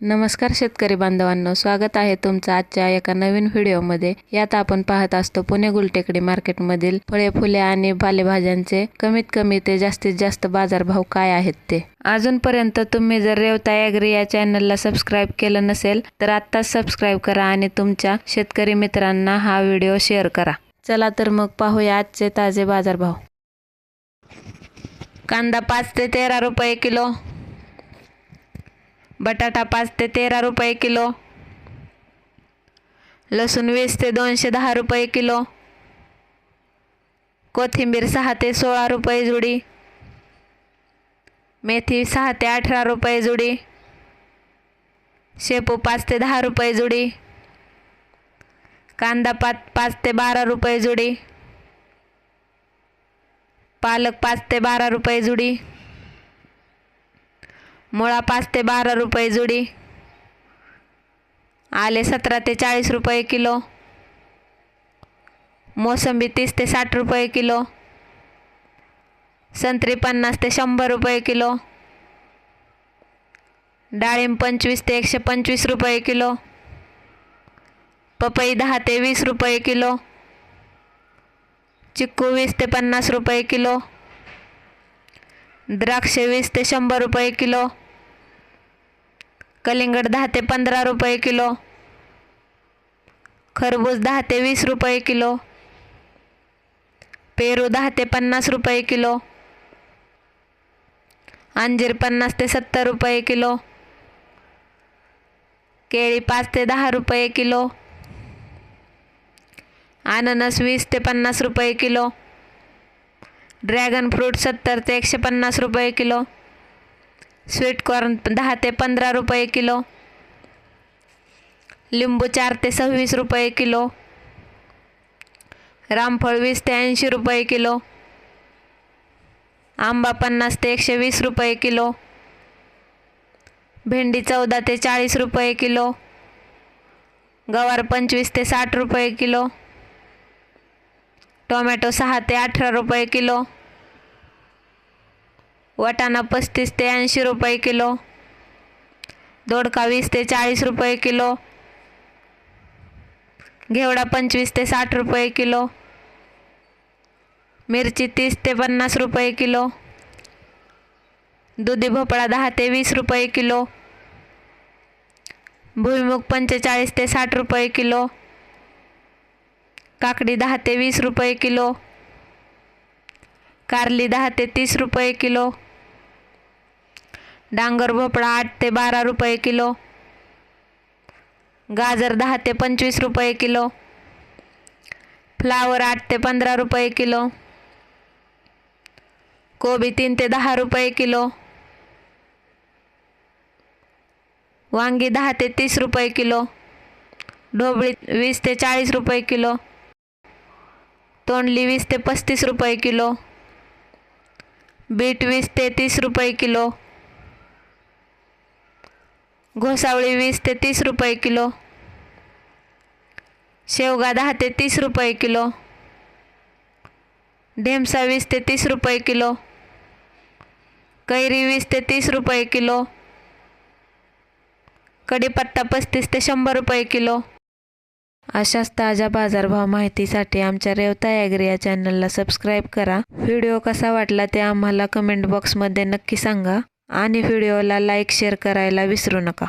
नमस्कार शेतकरी बांधवांनो, स्वागत आहे तुमचं आजच्या एका नवीन व्हिडिओमध्ये। यात आपण पाहत असतो पुणे गुलटेकडी मार्केटमधील फळे फुले आणि पालेभाज्यांचे कमीत कमी ते जास्तीत जास्त बाजारभाव काय आहेत ते। अजूनपर्यंत तुम्ही जर रेवता ॲग्री या चॅनलला सबस्क्राईब केलं नसेल तर आत्ताच सबस्क्राईब करा आणि तुमच्या शेतकरी मित्रांना हा व्हिडिओ शेअर करा। चला तर मग पाहूया आजचे ताजे बाजारभाव। कांदा 5 ते 13 रुपये किलो, बटाटा 5 ते 13 रुपये किलो, लसूण 20 ते 210 रुपये किलो, कोथिंबीर 6 ते 16 रुपये जुडी, मेथी 6 ते 18 रुपये जुडी, शेपू 5 ते 10 रुपये जुडी, कांदा 5 ते 12 रुपये जुडी, पालक 5 ते 12 रुपये जुडी, मुळा 5 ते 12 रुपये जुडी, आले 17 ते 40 रुपये किलो, मोसंबी 30 ते 60 रुपये किलो, संत्री 50 ते 100 रुपये किलो, डाळिंब 25 ते 125 रुपये किलो, पपई 10 ते 20 रुपये किलो, चिक्कू 20 ते 50 रुपये किलो, द्राक्ष 20 ते 100 रुपये किलो, कलिंगड 10 ते 15 रुपये किलो, खरबूज 10 ते 20 रुपये किलो, पेरू 10 ते 50 रुपये किलो, अंजीर 50 ते 70 रुपये किलो, केळी 5 ते 10 रुपये किलो, अननस 20 ते 50 रुपये किलो, ड्रॅगन फ्रूट 70 ते 150 रुपये किलो, स्वीट कॉर्न 10 ते 15 रुपये किलो, लिंबू 4 ते 26 रुपये किलो, रामफळ 20 ते 80 रुपये किलो, आंबा 50 ते 120 रुपये किलो, भेंडी 14 ते 40 रुपये किलो, गवार 25 ते 60 रुपये किलो, टोमॅटो 6 ते 18 रुपये किलो, वाटाणा 35 ते 80 रुपये किलो, दोडका 20 ते 40 रुपये किलो, घेवडा 25 ते 60 रुपये किलो, मिरची 30 ते 50 रुपये किलो, दुधी भोपळा 10 ते 20 रुपये किलो, भुईमुग 45 ते 60 रुपये किलो, काकडी 10 ते 20 रुपये किलो, कारली 10 ते 30 रुपये किलो, डांगर भोपळा 8 ते 12 रुपये किलो, गाजर 10 ते 25 रुपये किलो, फ्लावर 8 ते 15 रुपये किलो, कोबी 3 ते 10 रुपये किलो, वांगी 10 ते 30 रुपये किलो, ढोबळी 20 ते 40 रुपये किलो, तोंडली 20 ते 35 रुपये किलो, बीट 20 ते 30 रुपये किलो, घोसावळी 20 ते 30 रुपये किलो, शेवगा 10 ते 30 रुपये किलो, ढेमसा 20 ते 30 रुपये किलो, कैरी 20 ते 30 रुपये किलो, कढीपत्ता 35 ते 100 रुपये किलो। अशाच ताज्या बाजारभाव माहितीसाठी आमच्या रेवता ॲग्री या चॅनलला सबस्क्राईब करा। व्हिडिओ कसा वाटला ते आम्हाला कमेंट बॉक्समध्ये नक्की सांगा आणि व्हिडिओला लाईक शेअर करायला विसरू नका।